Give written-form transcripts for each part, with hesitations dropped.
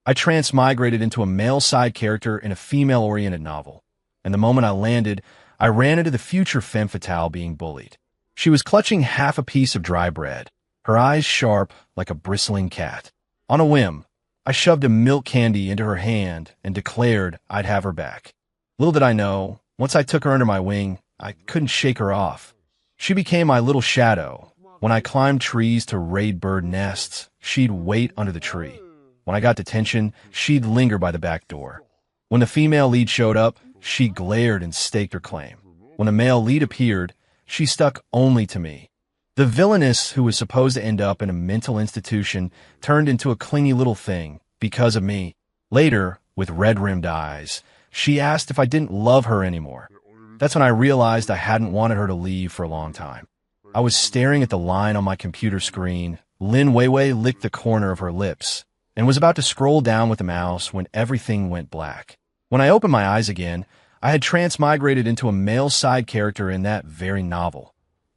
I transmigrated into a male side character in a female-oriented novel, and the moment I landed, I ran into the future femme fatale being bullied. She was clutching half a piece of dry bread, her eyes sharp like a bristling cat. On a whim, I shoved a milk candy into her hand and declared I'd have her back. Little did I know, once I took her under my wing, I couldn't shake her off. She became my little shadow. When I climbed trees to raid bird nests, she'd wait under the tree. When I got detention, she'd linger by the back door. When the female lead showed up, she glared and staked her claim. When the male lead appeared, she stuck only to me. The villainess who was supposed to end up in a mental institution turned into a clingy little thing because of me. Later, with red-rimmed eyes, she asked if I didn't love her anymore. That's when I realized I hadn't wanted her to leave for a long time. I was staring at the line on my computer screen. Lin Weiwei licked the corner of her lips and was about to scroll down with the mouse when everything went black. When I opened my eyes again, I had transmigrated into a male side character in that very novel.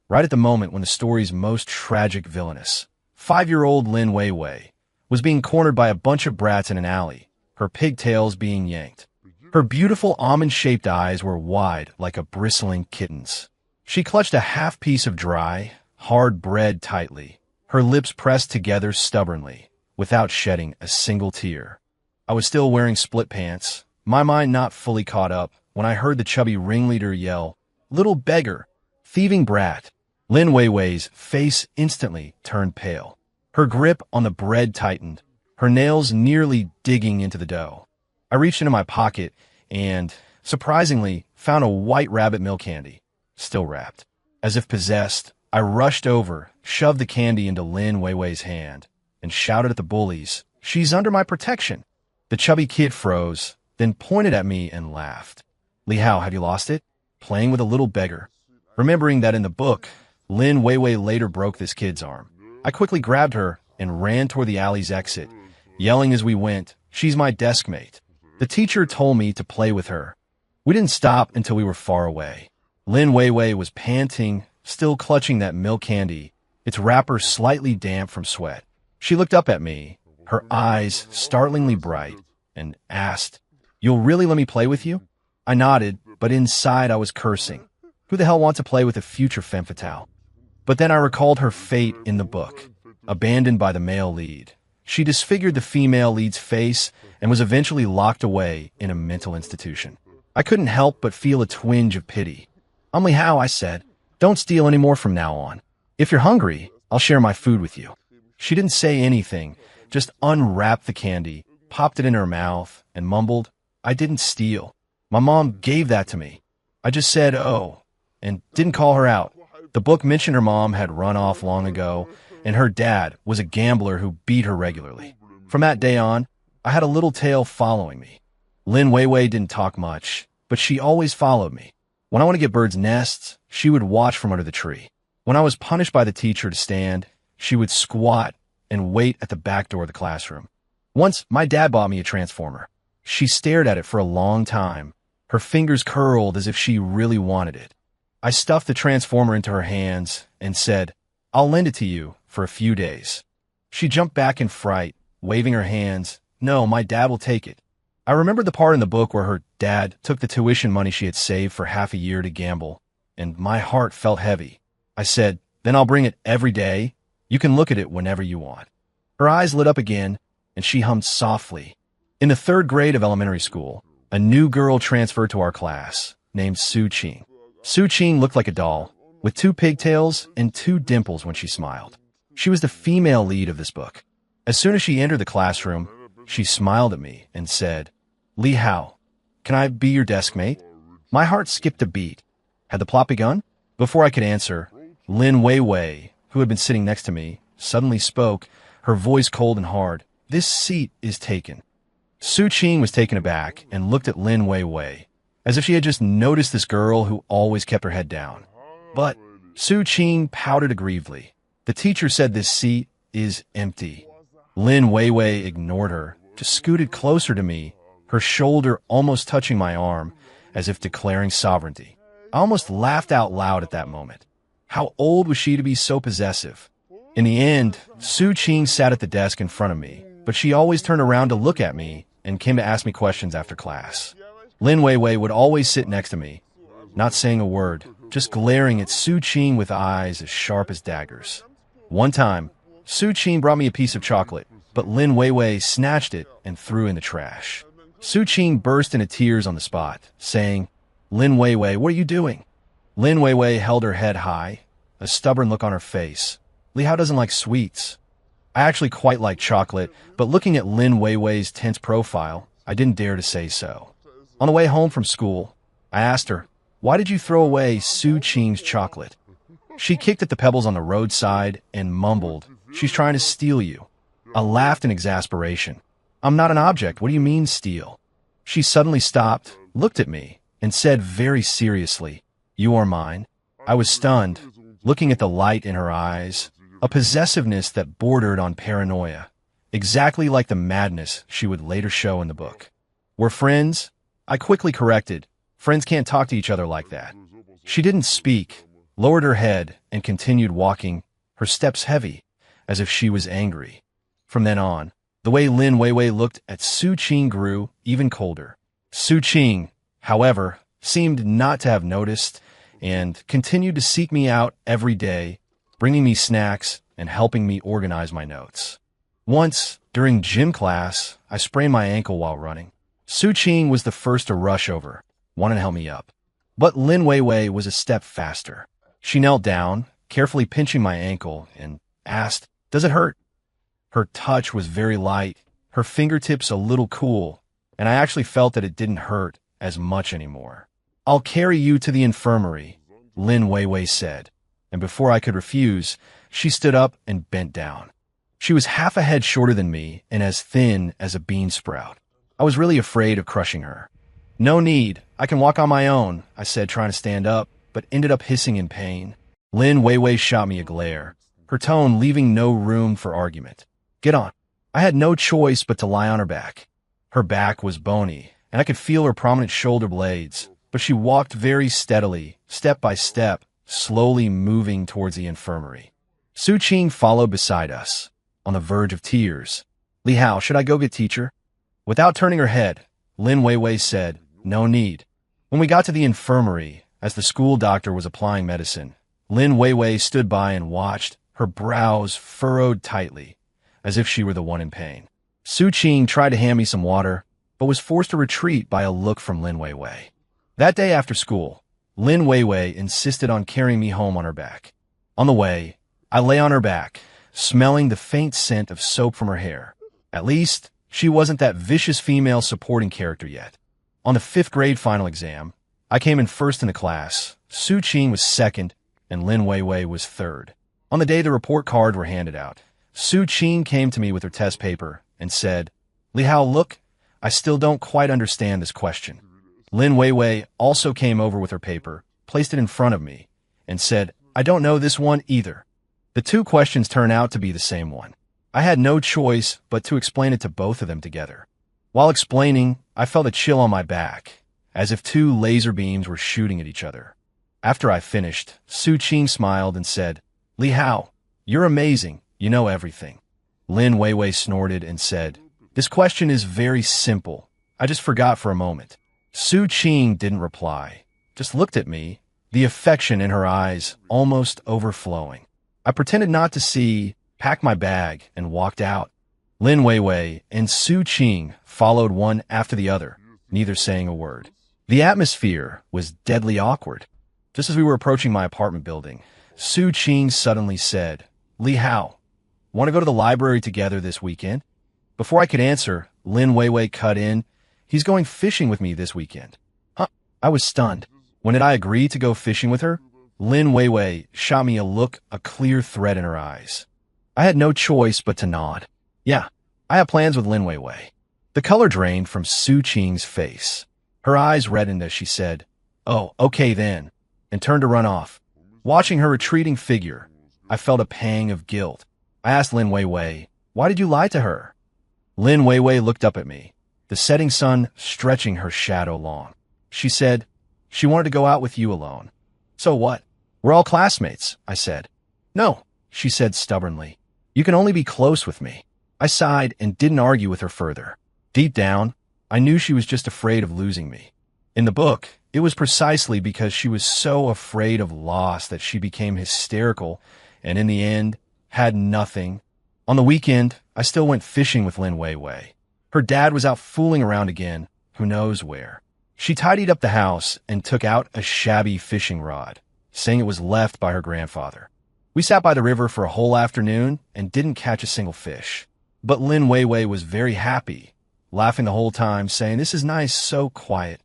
Right at the moment when the story's most tragic villainess, 5-year-old Lin Weiwei, was being cornered by a bunch of brats in an alley, her pigtails being yanked. Her beautiful almond-shaped eyes were wide like a bristling kitten's. She clutched a half piece of dry, hard bread tightly, her lips pressed together stubbornly, without shedding a single tear. I was still wearing split pants, my mind not fully caught up, when I heard the chubby ringleader yell, "Little beggar! Thieving brat!" Lin Weiwei's face instantly turned pale. Her grip on the bread tightened, her nails nearly digging into the dough. I reached into my pocket and, surprisingly, found a white rabbit milk candy, still wrapped. As if possessed, I rushed over, shoved the candy into Lin Weiwei's hand, and shouted at the bullies, "She's under my protection!" The chubby kid froze, then pointed at me and laughed. "Li Hao, have you lost it? Playing with a little beggar?" Remembering that in the book, Lin Weiwei later broke this kid's arm, I quickly grabbed her and ran toward the alley's exit, yelling as we went, "She's my desk mate." The teacher told me to play with her. We didn't stop until we were far away. Lin Weiwei was panting, still clutching that milk candy, its wrapper slightly damp from sweat. She looked up at me, her eyes startlingly bright, and asked, "You'll really let me play with you?" I nodded, but inside I was cursing. Who the hell wants to play with a future femme fatale? But then I recalled her fate in the book, abandoned by the male lead. She disfigured the female lead's face and was eventually locked away in a mental institution. I couldn't help but feel a twinge of pity. "Li Hao," I said, "don't steal any more from now on. If you're hungry, I'll share my food with you." She didn't say anything, just unwrapped the candy, popped it in her mouth, and mumbled, "I didn't steal. My mom gave that to me." I just said, "Oh," and didn't call her out. The book mentioned her mom had run off long ago, and her dad was a gambler who beat her regularly. From that day on, I had a little tail following me. Lin Weiwei didn't talk much, but she always followed me. When I want to get birds' nests, she would watch from under the tree. When I was punished by the teacher to stand, she would squat and wait at the back door of the classroom. Once, my dad bought me a transformer. She stared at it for a long time, her fingers curled as if she really wanted it. I stuffed the transformer into her hands and said, "I'll lend it to you for a few days." She jumped back in fright, waving her hands. "No, my dad will take it." I remembered the part in the book where her dad took the tuition money she had saved for half a year to gamble, and my heart felt heavy. I said, "Then I'll bring it every day. You can look at it whenever you want." Her eyes lit up again, and she hummed softly. In the 3rd grade of elementary school, a new girl transferred to our class, named Su Qing. Su Qing looked like a doll, with 2 pigtails and 2 dimples when she smiled. She was the female lead of this book. As soon as she entered the classroom, she smiled at me and said, "Li Hao, can I be your desk mate?" My heart skipped a beat. Had the plot begun? Before I could answer, Lin Weiwei, who had been sitting next to me, suddenly spoke, her voice cold and hard. "This seat is taken." Su Qing was taken aback and looked at Lin Weiwei, as if she had just noticed this girl who always kept her head down. But Su Qing pouted aggrievedly. "The teacher said this seat is empty." Lin Weiwei ignored her, just scooted closer to me, her shoulder almost touching my arm, as if declaring sovereignty. I almost laughed out loud at that moment. How old was she to be so possessive? In the end, Su Qing sat at the desk in front of me, but she always turned around to look at me and came to ask me questions after class. Lin Weiwei would always sit next to me, not saying a word, just glaring at Su Qing with eyes as sharp as daggers. One time, Su Qing brought me a piece of chocolate, but Lin Weiwei snatched it and threw it in the trash. Su Qing burst into tears on the spot, saying, "Lin Weiwei, what are you doing?" Lin Weiwei held her head high, a stubborn look on her face. Li Hao doesn't like sweets. I actually quite like chocolate, but looking at Lin Weiwei's tense profile, I didn't dare to say so. On the way home from school, I asked her, "Why did you throw away Su Qing's chocolate?" She kicked at the pebbles on the roadside and mumbled, "She's trying to steal you." I laughed in exasperation. "I'm not an object. What do you mean, steal?" She suddenly stopped, looked at me, and said very seriously, "You are mine." I was stunned, looking at the light in her eyes, a possessiveness that bordered on paranoia, exactly like the madness she would later show in the book. "We're friends?" I quickly corrected. "Friends can't talk to each other like that." She didn't speak, lowered her head, and continued walking, her steps heavy, as if she was angry. From then on, the way Lin Weiwei looked at Su Qing grew even colder. Su Qing, however, seemed not to have noticed and continued to seek me out every day, bringing me snacks and helping me organize my notes. Once, during gym class, I sprained my ankle while running. Su Qing was the first to rush over, wanted to help me up. But Lin Weiwei was a step faster. She knelt down, carefully pinching my ankle, and asked, "Does it hurt?" Her touch was very light, her fingertips a little cool, and I actually felt that it didn't hurt as much anymore. "I'll carry you to the infirmary," Lin Weiwei said, and before I could refuse, she stood up and bent down. She was half a head shorter than me and as thin as a bean sprout. I was really afraid of crushing her. "No need, I can walk on my own," I said, trying to stand up, but ended up hissing in pain. Lin Weiwei shot me a glare, her tone leaving no room for argument. "Get on." I had no choice but to lie on her back. Her back was bony, and I could feel her prominent shoulder blades, but she walked very steadily, step by step, slowly moving towards the infirmary. Su Qing followed beside us, on the verge of tears. "Li Hao, should I go get teacher?" Without turning her head, Lin Weiwei said, "No need." When we got to the infirmary, as the school doctor was applying medicine, Lin Weiwei stood by and watched, her brows furrowed tightly, as if she were the one in pain. Su Qing tried to hand me some water, but was forced to retreat by a look from Lin Weiwei. That day after school, Lin Weiwei insisted on carrying me home on her back. On the way, I lay on her back, smelling the faint scent of soap from her hair. At least, she wasn't that vicious female supporting character yet. On the 5th grade final exam, I came in first in the class, Su Qing was second, and Lin Weiwei was third. On the day the report cards were handed out, Su Qing came to me with her test paper and said, "Li Hao, look, I still don't quite understand this question." Lin Weiwei also came over with her paper, placed it in front of me, and said, "I don't know this one either." The two questions turned out to be the same one. I had no choice but to explain it to both of them together. While explaining, I felt a chill on my back, as if two laser beams were shooting at each other. After I finished, Su Qing smiled and said, "Li Hao, you're amazing, you know everything." Lin Weiwei snorted and said, "This question is very simple. I just forgot for a moment." Su Qing didn't reply, just looked at me, the affection in her eyes almost overflowing. I pretended not to see, packed my bag, and walked out. Lin Weiwei and Su Qing followed one after the other, neither saying a word. The atmosphere was deadly awkward. Just as we were approaching my apartment building, Su Qing suddenly said, "Li Hao, want to go to the library together this weekend?" Before I could answer, Lin Weiwei cut in, "He's going fishing with me this weekend." Huh? I was stunned. When did I agree to go fishing with her? Lin Weiwei shot me a look, a clear thread in her eyes. I had no choice but to nod. "Yeah, I have plans with Lin Weiwei." The color drained from Su Qing's face. Her eyes reddened as she said, "Oh, okay then," and turned to run off. Watching her retreating figure, I felt a pang of guilt. I asked Lin Weiwei, "Why did you lie to her?" Lin Weiwei looked up at me, the setting sun stretching her shadow long. She said, "She wanted to go out with you alone." "So what? We're all classmates," I said. "No," she said stubbornly. "You can only be close with me." I sighed and didn't argue with her further. Deep down, I knew she was just afraid of losing me. In the book, it was precisely because she was so afraid of loss that she became hysterical and in the end, had nothing. On the weekend, I still went fishing with Lin Weiwei. Her dad was out fooling around again, who knows where. She tidied up the house and took out a shabby fishing rod, saying it was left by her grandfather. We sat by the river for a whole afternoon and didn't catch a single fish. But Lin Weiwei was very happy, laughing the whole time, saying, "This is nice, so quiet."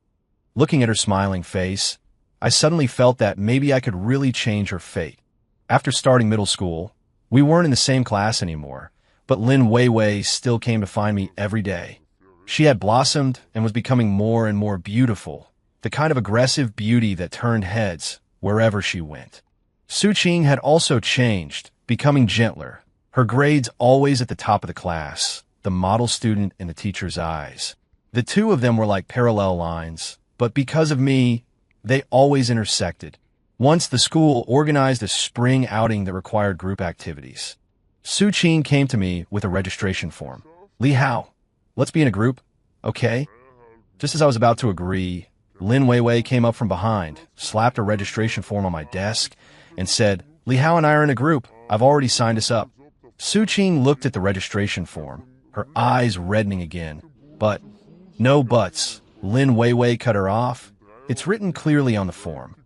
Looking at her smiling face, I suddenly felt that maybe I could really change her fate. After starting middle school, we weren't in the same class anymore, but Lin Weiwei still came to find me every day. She had blossomed and was becoming more and more beautiful, the kind of aggressive beauty that turned heads wherever she went. Su Qing had also changed, becoming gentler, her grades always at the top of the class, the model student in the teacher's eyes. The two of them were like parallel lines, but because of me, they always intersected. Once the school organized a spring outing that required group activities. Su Qing came to me with a registration form. "Li Hao, let's be in a group, okay?" Just as I was about to agree, Lin Weiwei came up from behind, slapped a registration form on my desk, and said, "Li Hao and I are in a group. I've already signed us up." Su Qing looked at the registration form, her eyes reddening again. But, no buts. Lin Weiwei cut her off. "It's written clearly on the form."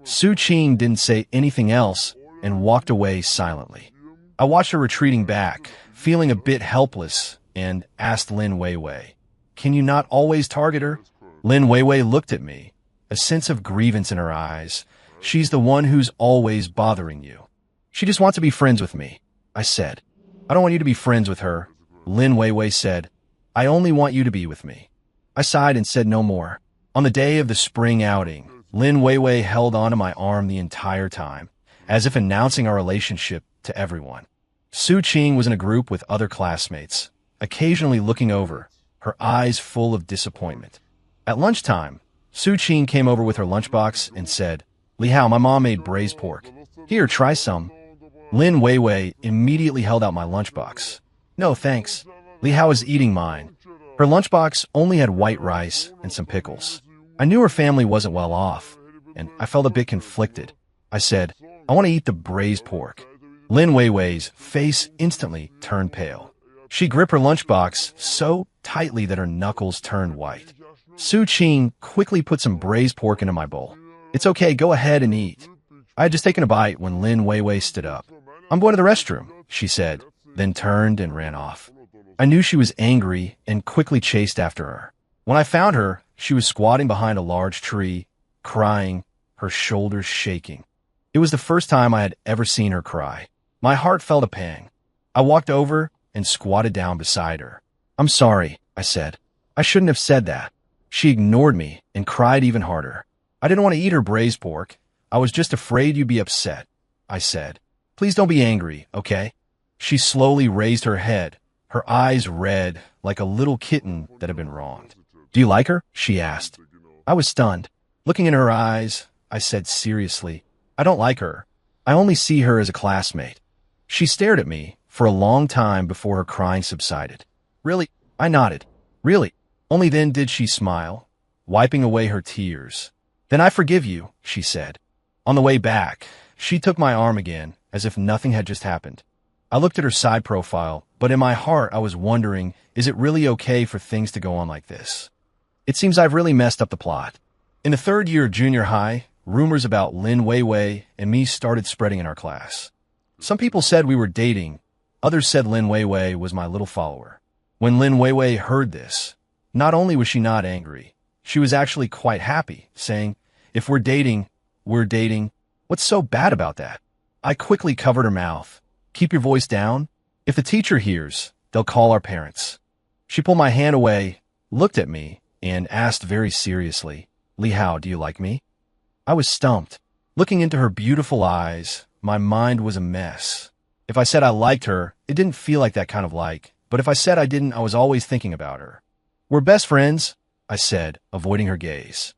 Su Qing didn't say anything else and walked away silently. I watched her retreating back, feeling a bit helpless, and asked Lin Weiwei, "Can you not always target her?" Lin Weiwei looked at me, a sense of grievance in her eyes. "She's the one who's always bothering you. She just wants to be friends with me," I said. "I don't want you to be friends with her." Lin Weiwei said, "I only want you to be with me." I sighed and said no more. On the day of the spring outing, Lin Weiwei held onto my arm the entire time, as if announcing our relationship to everyone. Su Qing was in a group with other classmates, occasionally looking over, her eyes full of disappointment. At lunchtime, Su Qing came over with her lunchbox and said, "Li Hao, my mom made braised pork. Here, try some." Lin Weiwei immediately held out my lunchbox. "No, thanks." Li Hao was eating mine. Her lunchbox only had white rice and some pickles. I knew her family wasn't well off, and I felt a bit conflicted. I said, "I want to eat the braised pork." Lin Weiwei's face instantly turned pale. She gripped her lunchbox so tightly that her knuckles turned white. Su Qing quickly put some braised pork into my bowl. "It's okay, go ahead and eat." I had just taken a bite when Lin Weiwei stood up. "I'm going to the restroom," she said, then turned and ran off. I knew she was angry and quickly chased after her. When I found her, she was squatting behind a large tree, crying, her shoulders shaking. It was the first time I had ever seen her cry. My heart felt a pang. I walked over and squatted down beside her. "I'm sorry," I said. "I shouldn't have said that." She ignored me and cried even harder. "I didn't want to eat her braised pork. I was just afraid you'd be upset," I said. "Please don't be angry, okay?" She slowly raised her head, her eyes red like a little kitten that had been wronged. "Do you like her?" she asked. I was stunned. Looking in her eyes, I said seriously, "I don't like her. I only see her as a classmate." She stared at me for a long time before her crying subsided. "Really?" I nodded. "Really?" Only then did she smile, wiping away her tears. "Then I forgive you," she said. On the way back, she took my arm again, as if nothing had just happened. I looked at her side profile, but in my heart I was wondering, is it really okay for things to go on like this? It seems I've really messed up the plot. In the third year of junior high, rumors about Lin Weiwei and me started spreading in our class. Some people said we were dating. Others said Lin Weiwei was my little follower. When Lin Weiwei heard this, not only was she not angry, she was actually quite happy, saying, "If we're dating, we're dating. What's so bad about that?" I quickly covered her mouth. "Keep your voice down. If the teacher hears, they'll call our parents." She pulled my hand away, looked at me, and asked very seriously, "Li Hao, do you like me?" I was stumped. Looking into her beautiful eyes, my mind was a mess. If I said I liked her, it didn't feel like that kind of like, but if I said I didn't, I was always thinking about her. "We're best friends," I said, avoiding her gaze.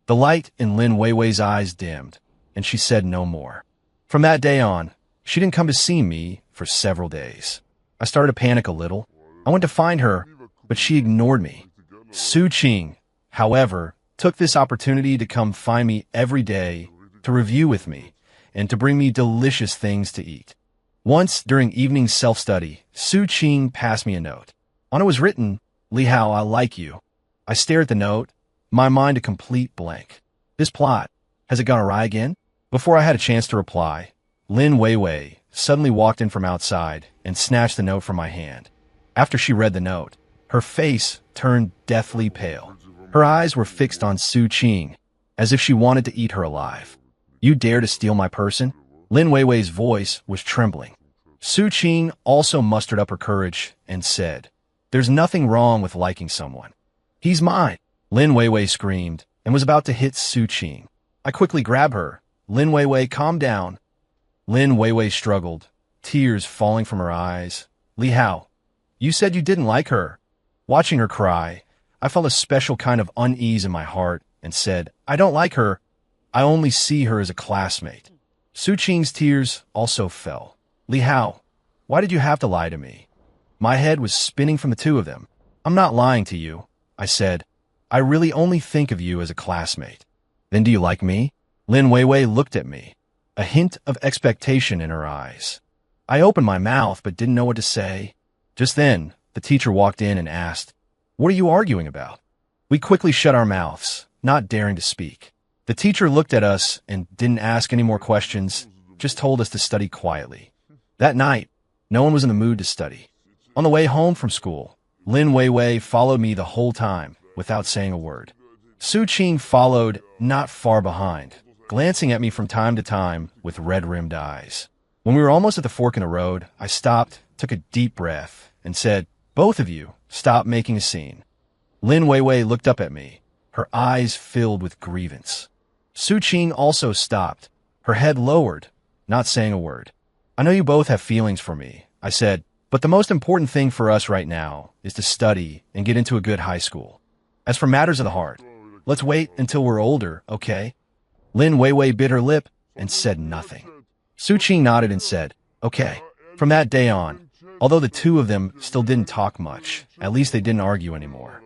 The light in Lin Weiwei's eyes dimmed, and she said no more. From that day on, she didn't come to see me for several days. I started to panic a little. I went to find her, but she ignored me. Su Qing, however, took this opportunity to come find me every day, to review with me, and to bring me delicious things to eat. Once, during evening self-study, Su Qing passed me a note. On it was written, "Li Hao, I like you." I stared at the note, my mind a complete blank. This plot, has it gone awry again? Before I had a chance to reply, Lin Weiwei suddenly walked in from outside and snatched the note from my hand. After she read the note, her face turned deathly pale. Her eyes were fixed on Su Qing, as if she wanted to eat her alive. "You dare to steal my person?" Lin Weiwei's voice was trembling. Su Qing also mustered up her courage and said, "There's nothing wrong with liking someone. He's mine." Lin Weiwei screamed and was about to hit Su Qing. I quickly grabbed her. "Lin Weiwei, calm down." Lin Weiwei struggled, tears falling from her eyes. "Li Hao, you said you didn't like her." Watching her cry, I felt a special kind of unease in my heart and said, "I don't like her. I only see her as a classmate." Su Qing's tears also fell. "Li Hao, why did you have to lie to me?" My head was spinning from the two of them. "I'm not lying to you," I said. "I really only think of you as a classmate." "Then do you like me?" Lin Weiwei looked at me, a hint of expectation in her eyes. I opened my mouth but didn't know what to say. Just then, the teacher walked in and asked, "What are you arguing about?" We quickly shut our mouths, not daring to speak. The teacher looked at us and didn't ask any more questions, just told us to study quietly. That night, no one was in the mood to study. On the way home from school, Lin Weiwei followed me the whole time, without saying a word. Su Qing followed not far behind, glancing at me from time to time with red-rimmed eyes. When we were almost at the fork in the road, I stopped, took a deep breath, and said, "Both of you, stop making a scene." Lin Weiwei looked up at me, her eyes filled with grievance. Su Qing also stopped, her head lowered, not saying a word. "I know you both have feelings for me," I said, "but the most important thing for us right now is to study and get into a good high school. As for matters of the heart, let's wait until we're older, okay?" Lin Weiwei bit her lip and said nothing. Su Qing nodded and said, "Okay." From that day on, although the two of them still didn't talk much, at least they didn't argue anymore.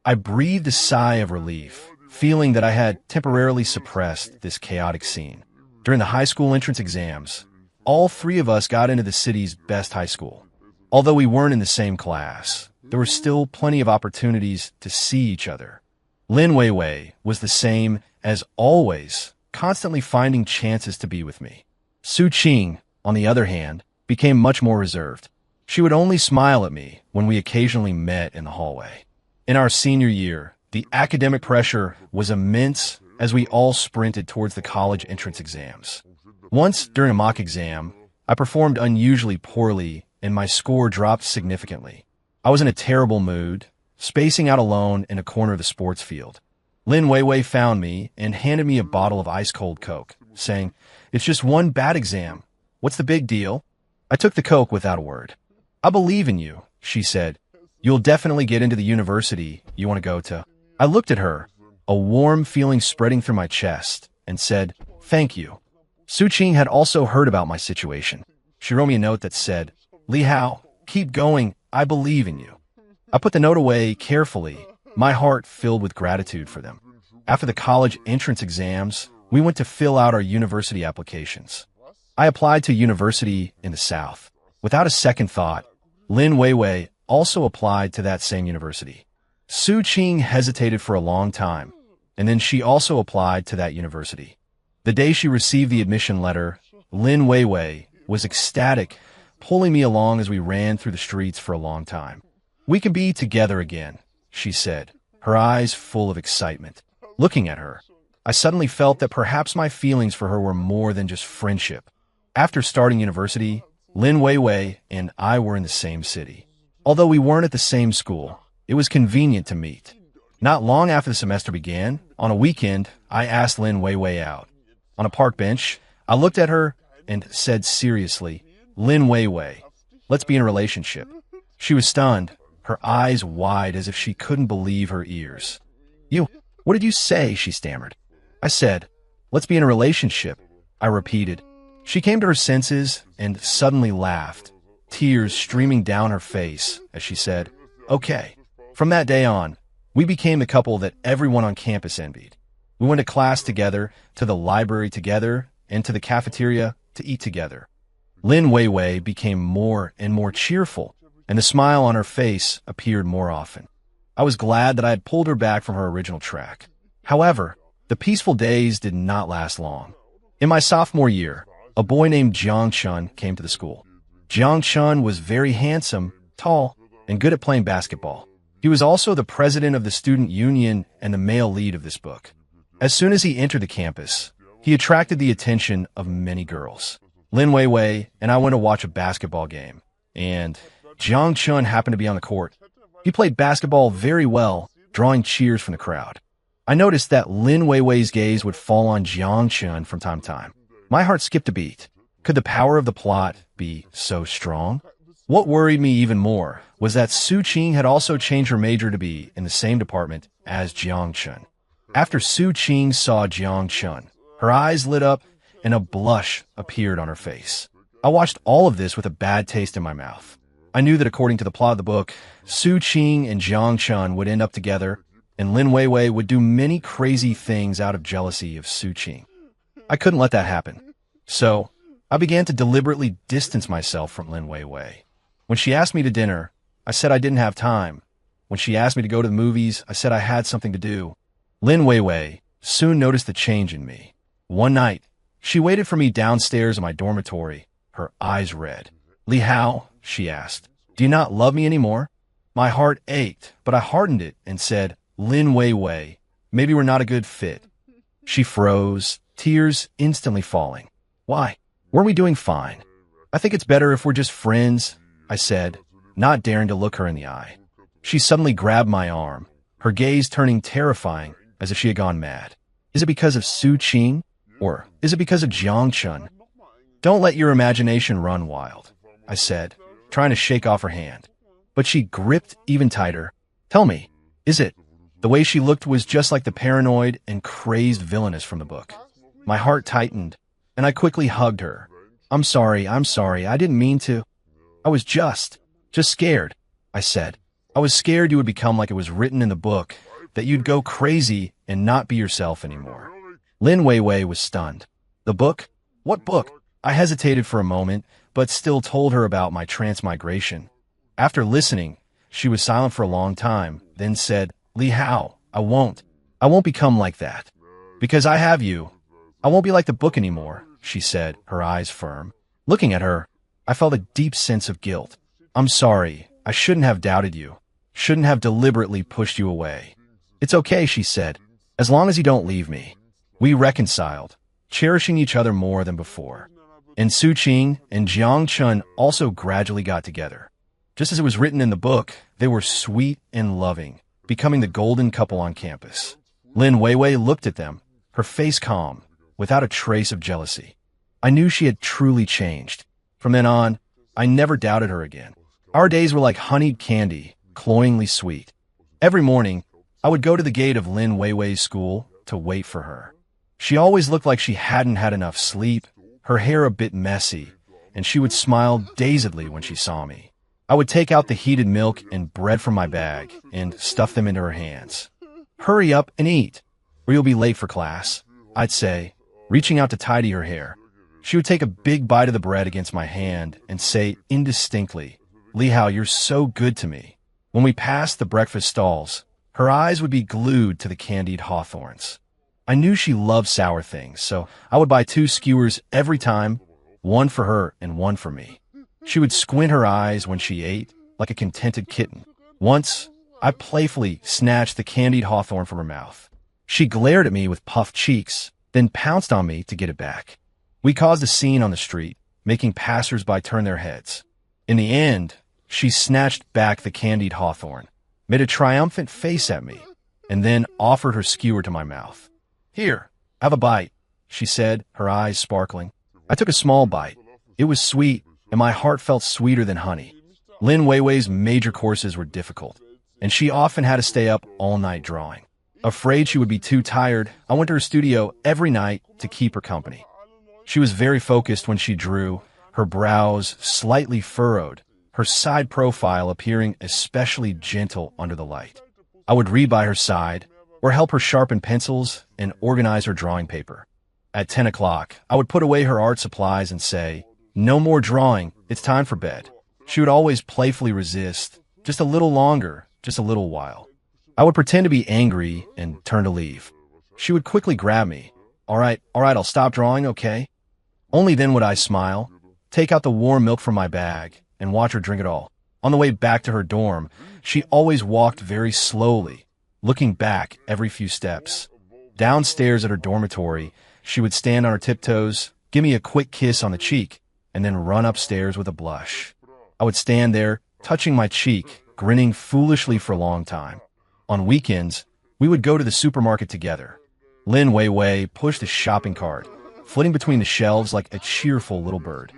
I breathed a sigh of relief, feeling that I had temporarily suppressed this chaotic scene. During the high school entrance exams, all three of us got into the city's best high school. Although we weren't in the same class, there were still plenty of opportunities to see each other. Lin Weiwei was the same as always, constantly finding chances to be with me. Su Qing, on the other hand, became much more reserved. She would only smile at me when we occasionally met in the hallway. In our senior year, the academic pressure was immense as we all sprinted towards the college entrance exams. Once, during a mock exam, I performed unusually poorly and my score dropped significantly. I was in a terrible mood, spacing out alone in a corner of the sports field. Lin Weiwei found me and handed me a bottle of ice-cold Coke, saying, "It's just one bad exam. What's the big deal?" I took the Coke without a word. "I believe in you," she said. "You'll definitely get into the university you want to go to." I looked at her, a warm feeling spreading through my chest, and said, "Thank you." Su Qing had also heard about my situation. She wrote me a note that said, "Li Hao, keep going. I believe in you." I put the note away carefully, my heart filled with gratitude for them. After the college entrance exams, we went to fill out our university applications. I applied to university in the South. Without a second thought, Lin Weiwei also applied to that same university. Su Qing hesitated for a long time, and then she also applied to that university. The day she received the admission letter, Lin Weiwei was ecstatic, pulling me along as we ran through the streets for a long time. "We can be together again," she said, her eyes full of excitement. Looking at her, I suddenly felt that perhaps my feelings for her were more than just friendship. After starting university, Lin Weiwei and I were in the same city. Although we weren't at the same school, it was convenient to meet. Not long after the semester began, on a weekend, I asked Lin Weiwei out. On a park bench, I looked at her and said seriously, "Lin Weiwei, let's be in a relationship." She was stunned, her eyes wide as if she couldn't believe her ears. What did you say?" she stammered. I said, "Let's be in a relationship," I repeated. She came to her senses and suddenly laughed, tears streaming down her face as she said, Okay. From that day on, we became the couple that everyone on campus envied. We went to class together, to the library together, and to the cafeteria to eat together. Lin Weiwei became more and more cheerful, and the smile on her face appeared more often. I was glad that I had pulled her back from her original track. However, the peaceful days did not last long. In my sophomore year, a boy named Jiang Chun came to the school. Jiang Chun was very handsome, tall, and good at playing basketball. He was also the president of the student union and the male lead of this book. As soon as he entered the campus, he attracted the attention of many girls. Lin Weiwei and I went to watch a basketball game, and Jiang Chun happened to be on the court. He played basketball very well, drawing cheers from the crowd. I noticed that Lin Weiwei's gaze would fall on Jiang Chun from time to time. My heart skipped a beat. Could the power of the plot be so strong? What worried me even more was that Su Qing had also changed her major to be in the same department as Jiang Chun. After Su Qing saw Jiang Chun, her eyes lit up and a blush appeared on her face. I watched all of this with a bad taste in my mouth. I knew that according to the plot of the book, Su Qing and Jiang Chun would end up together, and Lin Weiwei would do many crazy things out of jealousy of Su Qing. I couldn't let that happen. So, I began to deliberately distance myself from Lin Weiwei. When she asked me to dinner, I said I didn't have time. When she asked me to go to the movies, I said I had something to do. Lin Weiwei soon noticed the change in me. One night, she waited for me downstairs in my dormitory, her eyes red. "Li Hao," she asked, "do you not love me anymore?" My heart ached, but I hardened it and said, "Lin Weiwei, maybe we're not a good fit." She froze, tears instantly falling. "Why? Weren't we doing fine?" "I think it's better if we're just friends," I said, not daring to look her in the eye. She suddenly grabbed my arm, her gaze turning terrifying as if she had gone mad. "Is it because of Su Qing? Or is it because of Jiang Chun?" "Don't let your imagination run wild," I said, trying to shake off her hand. But she gripped even tighter. "Tell me, is it?" The way she looked was just like the paranoid and crazed Villainess from the book. My heart tightened, and I quickly hugged her. I'm sorry, I didn't mean to." "I was just scared," I said. "I was scared you would become like it was written in the book, that you'd go crazy and not be yourself anymore." Lin Weiwei was stunned. "The book? What book?" I hesitated for a moment, but still told her about my transmigration. After listening, she was silent for a long time, then said, "Li Hao, I won't become like that. Because I have you. I won't be like the book anymore," she said, her eyes firm. Looking at her, I felt a deep sense of guilt. "I'm sorry. I shouldn't have doubted you. Shouldn't have deliberately pushed you away." "It's okay," she said, "as long as you don't leave me." We reconciled, cherishing each other more than before. And Su Qing and Jiang Chun also gradually got together. Just as it was written in the book, they were sweet and loving, becoming the golden couple on campus. Lin Weiwei looked at them, her face calm, without a trace of jealousy. I knew she had truly changed. From then on, I never doubted her again. Our days were like honeyed candy, cloyingly sweet. Every morning, I would go to the gate of Lin Weiwei's school to wait for her. She always looked like she hadn't had enough sleep, her hair a bit messy, and she would smile dazedly when she saw me. I would take out the heated milk and bread from my bag and stuff them into her hands. "Hurry up and eat, or you'll be late for class," I'd say, reaching out to tidy her hair. She would take a big bite of the bread against my hand and say indistinctly, "Li Hao, you're so good to me." When we passed the breakfast stalls, her eyes would be glued to the candied hawthorns. I knew she loved sour things, so I would buy 2 skewers every time, one for her and one for me. She would squint her eyes when she ate, like a contented kitten. Once, I playfully snatched the candied hawthorn from her mouth. She glared at me with puffed cheeks, then pounced on me to get it back. We caused a scene on the street, making passers-by turn their heads. In the end, she snatched back the candied hawthorn, made a triumphant face at me, and then offered her skewer to my mouth. "Here, have a bite," she said, her eyes sparkling. I took a small bite. It was sweet, and my heart felt sweeter than honey. Lin Weiwei's major courses were difficult, and she often had to stay up all night drawing. Afraid she would be too tired, I went to her studio every night to keep her company. She was very focused when she drew, her brows slightly furrowed, her side profile appearing especially gentle under the light. I would read by her side, or help her sharpen pencils and organize her drawing paper. At 10 o'clock, I would put away her art supplies and say, "No more drawing, it's time for bed." She would always playfully resist, "Just a little longer, just a little while." I would pretend to be angry and turn to leave. She would quickly grab me. All right, I'll stop drawing, okay?" Only then would I smile, take out the warm milk from my bag, and watch her drink it all. On the way back to her dorm, she always walked very slowly, looking back every few steps. Downstairs at her dormitory, she would stand on her tiptoes, give me a quick kiss on the cheek, and then run upstairs with a blush. I would stand there, touching my cheek, grinning foolishly for a long time. On weekends, we would go to the supermarket together. Lin Weiwei pushed a shopping cart, flitting between the shelves like a cheerful little bird.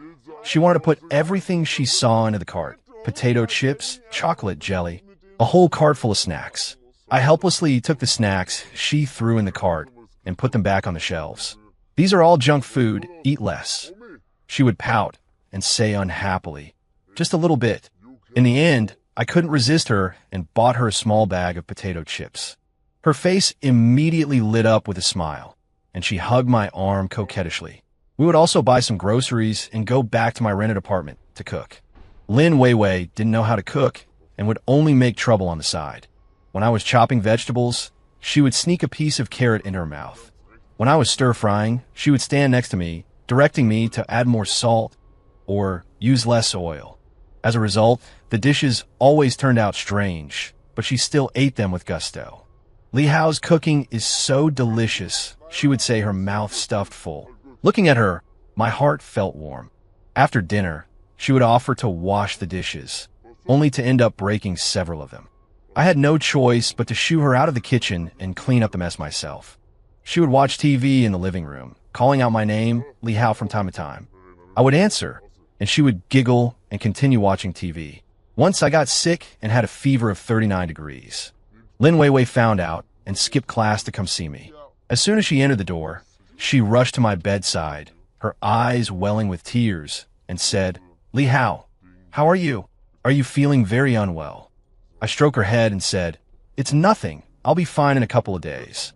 She wanted to put everything she saw into the cart: potato chips, chocolate jelly, a whole cart full of snacks. I helplessly took the snacks she threw in the cart and put them back on the shelves. "These are all junk food, eat less." She would pout and say unhappily, "Just a little bit." In the end, I couldn't resist her and bought her a small bag of potato chips. Her face immediately lit up with a smile, and she hugged my arm coquettishly. We would also buy some groceries and go back to my rented apartment to cook. Lin Weiwei didn't know how to cook and would only make trouble on the side. When I was chopping vegetables, she would sneak a piece of carrot into her mouth. When I was stir-frying, she would stand next to me, directing me to add more salt or use less oil. As a result, the dishes always turned out strange, but she still ate them with gusto. Li Hao's cooking is so delicious, she would say, her mouth stuffed full. Looking at her, my heart felt warm. After dinner, she would offer to wash the dishes, only to end up breaking several of them. I had no choice but to shoo her out of the kitchen and clean up the mess myself. She would watch TV in the living room, calling out my name, Li Hao, from time to time. I would answer, and she would giggle and continue watching TV. Once I got sick and had a fever of 39 degrees. Lin Weiwei found out and skipped class to come see me. As soon as she entered the door, she rushed to my bedside, her eyes welling with tears, and said, "Li Hao, how are you? Are you feeling very unwell?" I stroked her head and said, "It's nothing. I'll be fine in a couple of days."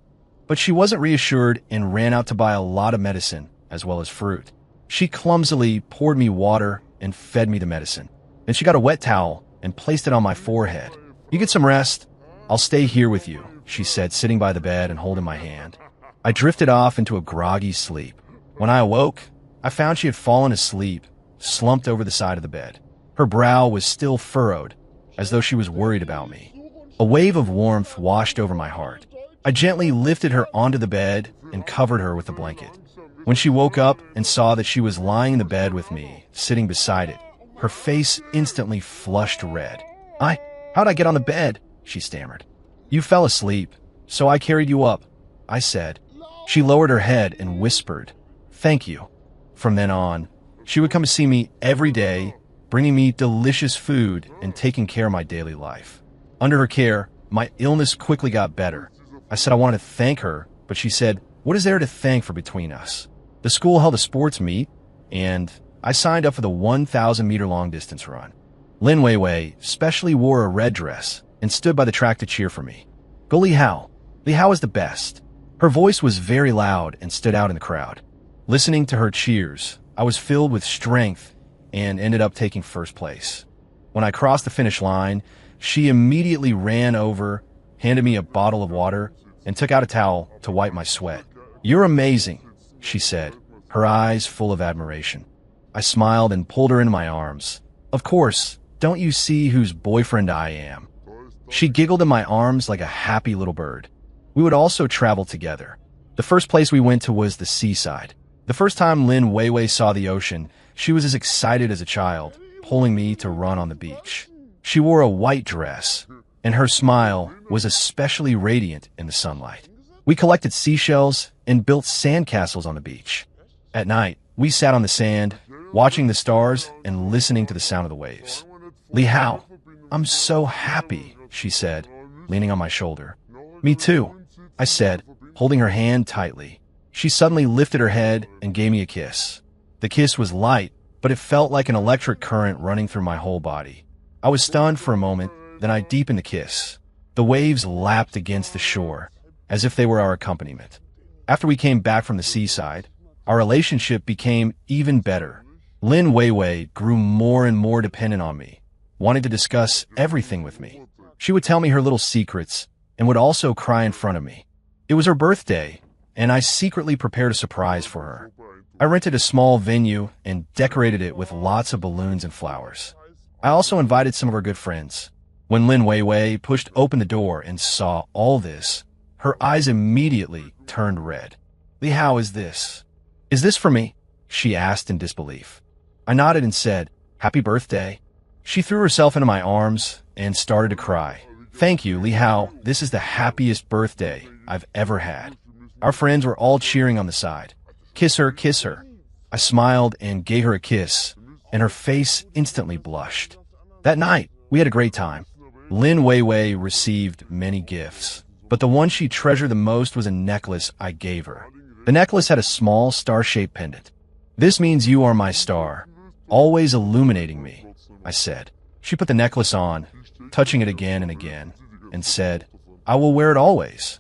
But she wasn't reassured and ran out to buy a lot of medicine, as well as fruit. She clumsily poured me water and fed me the medicine. Then she got a wet towel and placed it on my forehead. "You get some rest. I'll stay here with you," she said, sitting by the bed and holding my hand. I drifted off into a groggy sleep. When I awoke, I found she had fallen asleep, slumped over the side of the bed. Her brow was still furrowed, as though she was worried about me. A wave of warmth washed over my heart. I gently lifted her onto the bed and covered her with a blanket. When she woke up and saw that she was lying in the bed with me, sitting beside it, her face instantly flushed red. How'd I get on the bed?" she stammered. "You fell asleep, so I carried you up," I said. She lowered her head and whispered, "Thank you." From then on, she would come to see me every day, bringing me delicious food and taking care of my daily life. Under her care, my illness quickly got better. I said I wanted to thank her, but she said, "What is there to thank for between us?" The school held a sports meet, and I signed up for the 1,000-meter long-distance run. Lin Weiwei specially wore a red dress and stood by the track to cheer for me. "Go Li Hao. Li Hao is the best." Her voice was very loud and stood out in the crowd. Listening to her cheers, I was filled with strength and ended up taking first place. When I crossed the finish line, she immediately ran over, handed me a bottle of water, and took out a towel to wipe my sweat. "You're amazing," she said, her eyes full of admiration. I smiled and pulled her into my arms. "Of course, don't you see whose boyfriend I am?" She giggled in my arms like a happy little bird. We would also travel together. The first place we went to was the seaside. The first time Lin Weiwei saw the ocean, she was as excited as a child, pulling me to run on the beach. She wore a white dress, and her smile was especially radiant in the sunlight. We collected seashells and built sandcastles on the beach. At night, we sat on the sand, watching the stars and listening to the sound of the waves. "Li Hao, I'm so happy," she said, leaning on my shoulder. "Me too," I said, holding her hand tightly. She suddenly lifted her head and gave me a kiss. The kiss was light, but it felt like an electric current running through my whole body. I was stunned for a moment, then I deepened the kiss. The waves lapped against the shore, as if they were our accompaniment. After we came back from the seaside, our relationship became even better. Lin Weiwei grew more and more dependent on me, wanting to discuss everything with me. She would tell me her little secrets and would also cry in front of me. It was her birthday, and I secretly prepared a surprise for her. I rented a small venue and decorated it with lots of balloons and flowers. I also invited some of her good friends. When Lin Weiwei pushed open the door and saw all this, her eyes immediately turned red. "Li, how is this? Is this for me?" she asked in disbelief. I nodded and said, "Happy birthday." She threw herself into my arms and started to cry. "Thank you, Li Hao. This is the happiest birthday I've ever had." Our friends were all cheering on the side. "Kiss her, kiss her." I smiled and gave her a kiss, and her face instantly blushed. That night, we had a great time. Lin Weiwei received many gifts, but the one she treasured the most was a necklace I gave her. The necklace had a small star-shaped pendant. "This means you are my star, always illuminating me," I said. She put the necklace on, touching it again and again, and said, "I will wear it always."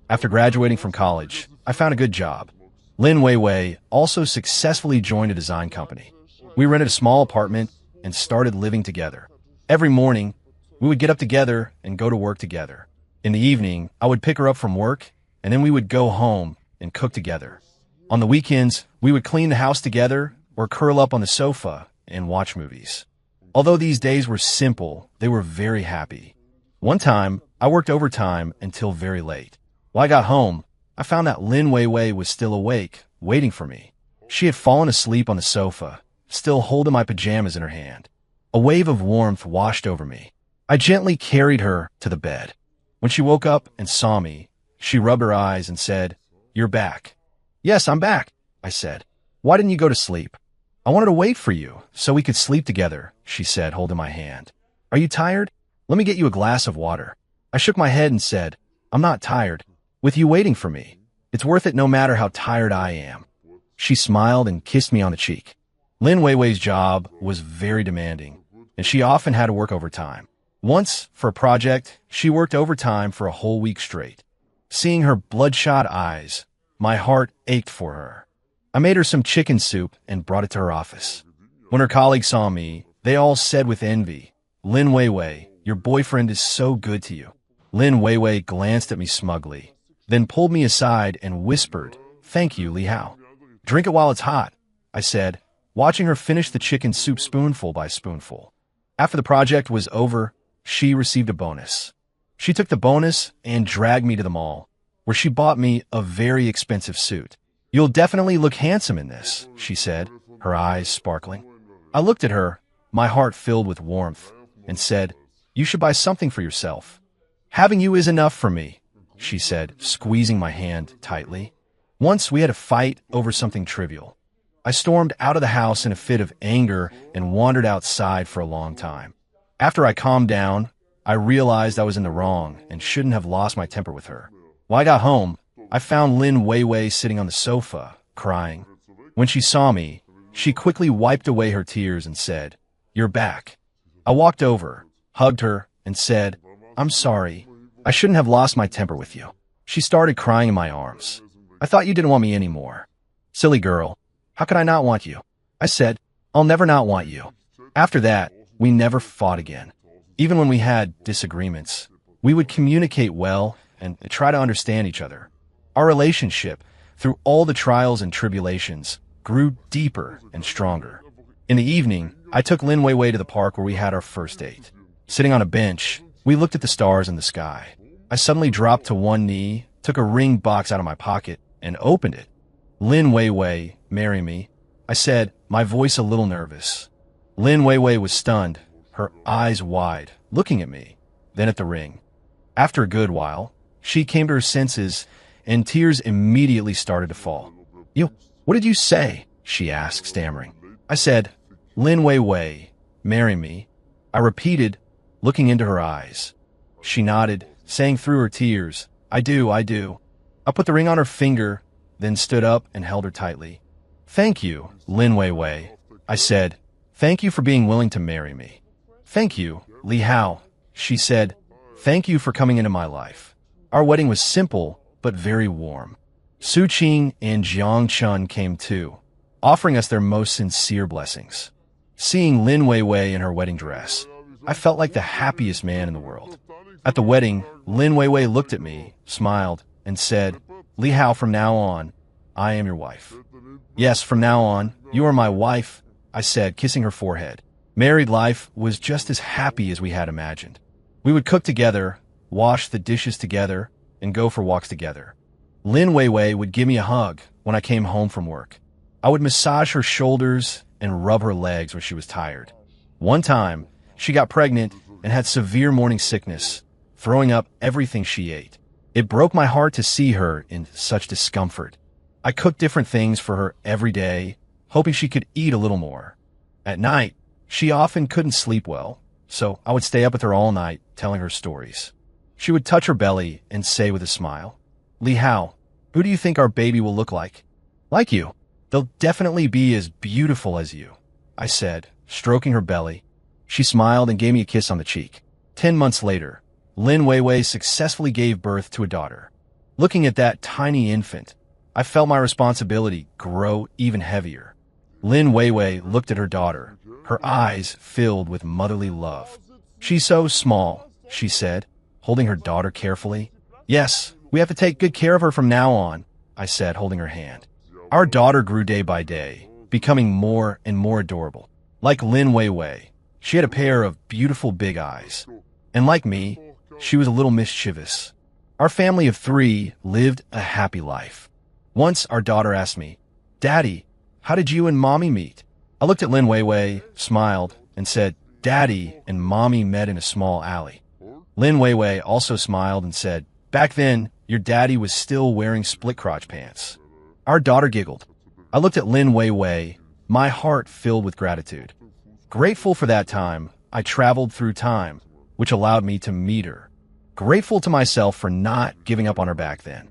After graduating from college, I found a good job. Lin Weiwei also successfully joined a design company. We rented a small apartment and started living together. Every morning, we would get up together and go to work together. In the evening, I would pick her up from work, and then we would go home and cook together. On the weekends, we would clean the house together or curl up on the sofa and watch movies. Although these days were simple, they were very happy. One time, I worked overtime until very late. When I got home, I found that Lin Weiwei was still awake, waiting for me. She had fallen asleep on the sofa, still holding my pajamas in her hand. A wave of warmth washed over me. I gently carried her to the bed. When she woke up and saw me, she rubbed her eyes and said, "You're back." "Yes, I'm back," I said. "Why didn't you go to sleep?" "I wanted to wait for you, so we could sleep together," she said, holding my hand. "Are you tired? Let me get you a glass of water." I shook my head and said, "I'm not tired. With you waiting for me, it's worth it no matter how tired I am." She smiled and kissed me on the cheek. Lin Weiwei's job was very demanding, and she often had to work overtime. Once, for a project, she worked overtime for a whole week straight. Seeing her bloodshot eyes, my heart ached for her. I made her some chicken soup and brought it to her office. When her colleagues saw me, they all said with envy, "Lin Weiwei, your boyfriend is so good to you." Lin Weiwei glanced at me smugly, then pulled me aside and whispered, "Thank you, Li Hao." "Drink it while it's hot," I said, watching her finish the chicken soup spoonful by spoonful. After the project was over, she received a bonus. She took the bonus and dragged me to the mall, where she bought me a very expensive suit. "You'll definitely look handsome in this," she said, her eyes sparkling. I looked at her, my heart filled with warmth, and said, "You should buy something for yourself." "Having you is enough for me," she said, squeezing my hand tightly. Once we had a fight over something trivial. I stormed out of the house in a fit of anger and wandered outside for a long time. After I calmed down, I realized I was in the wrong and shouldn't have lost my temper with her. When I got home, I found Lin Weiwei sitting on the sofa, crying. When she saw me, she quickly wiped away her tears and said, "You're back." I walked over, hugged her, and said, "I'm sorry. I shouldn't have lost my temper with you." She started crying in my arms. "I thought you didn't want me anymore." "Silly girl. How could I not want you?" I said, "I'll never not want you." After that, we never fought again. Even when we had disagreements, we would communicate well and try to understand each other. Our relationship, through all the trials and tribulations, grew deeper and stronger. In the evening, I took Lin Weiwei to the park where we had our first date. Sitting on a bench, we looked at the stars in the sky. I suddenly dropped to one knee, took a ring box out of my pocket, and opened it. "Lin Weiwei, marry me," I said, my voice a little nervous. Lin Weiwei was stunned, her eyes wide, looking at me, then at the ring. After a good while, she came to her senses, and tears immediately started to fall. What did you say?" she asked, stammering. I said, "Lin Weiwei, marry me." I repeated, looking into her eyes. She nodded, saying through her tears, I do. I put the ring on her finger, then stood up and held her tightly. "Thank you, Lin Weiwei. I said, "Thank you for being willing to marry me." "Thank you, Li Hao," she said. "Thank you for coming into my life." Our wedding was simple, but very warm. Su Qing and Jiang Chun came too, offering us their most sincere blessings. Seeing Lin Weiwei in her wedding dress, I felt like the happiest man in the world. At the wedding, Lin Weiwei looked at me, smiled, and said, "Li Hao, from now on, I am your wife." "Yes, from now on, you are my wife," I said, kissing her forehead. Married life was just as happy as we had imagined. We would cook together, wash the dishes together, and go for walks together. Lin Weiwei would give me a hug when I came home from work. I would massage her shoulders and rub her legs when she was tired. One time, she got pregnant and had severe morning sickness, throwing up everything she ate. It broke my heart to see her in such discomfort. I cooked different things for her every day, hoping she could eat a little more. At night, she often couldn't sleep well, so I would stay up with her all night, telling her stories. She would touch her belly and say with a smile, "Li Hao, who do you think our baby will look like?" "Like you. They'll definitely be as beautiful as you," I said, stroking her belly. She smiled and gave me a kiss on the cheek. 10 months later, Lin Weiwei successfully gave birth to a daughter. Looking at that tiny infant, I felt my responsibility grow even heavier. Lin Weiwei looked at her daughter, her eyes filled with motherly love. "She's so small," she said, holding her daughter carefully. "Yes, we have to take good care of her from now on," I said, holding her hand. Our daughter grew day by day, becoming more and more adorable. Like Lin Weiwei, she had a pair of beautiful big eyes. And like me, she was a little mischievous. Our family of 3 lived a happy life. Once our daughter asked me, "Daddy, how did you and Mommy meet?" I looked at Lin Weiwei, smiled, and said, "Daddy and Mommy met in a small alley." Lin Weiwei also smiled and said, "Back then, your daddy was still wearing split-crotch pants." Our daughter giggled. I looked at Lin Weiwei, my heart filled with gratitude. Grateful for that time, I traveled through time, which allowed me to meet her. Grateful to myself for not giving up on her back then.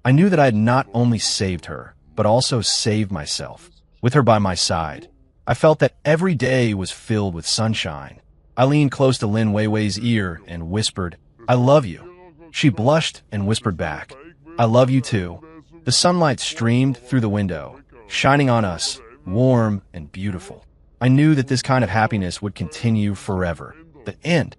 I knew that I had not only saved her, but also saved myself. With her by my side, I felt that every day was filled with sunshine. I leaned close to Lin Weiwei's ear and whispered, "I love you." She blushed and whispered back, "I love you too." The sunlight streamed through the window, shining on us, warm and beautiful. I knew that this kind of happiness would continue forever. The end.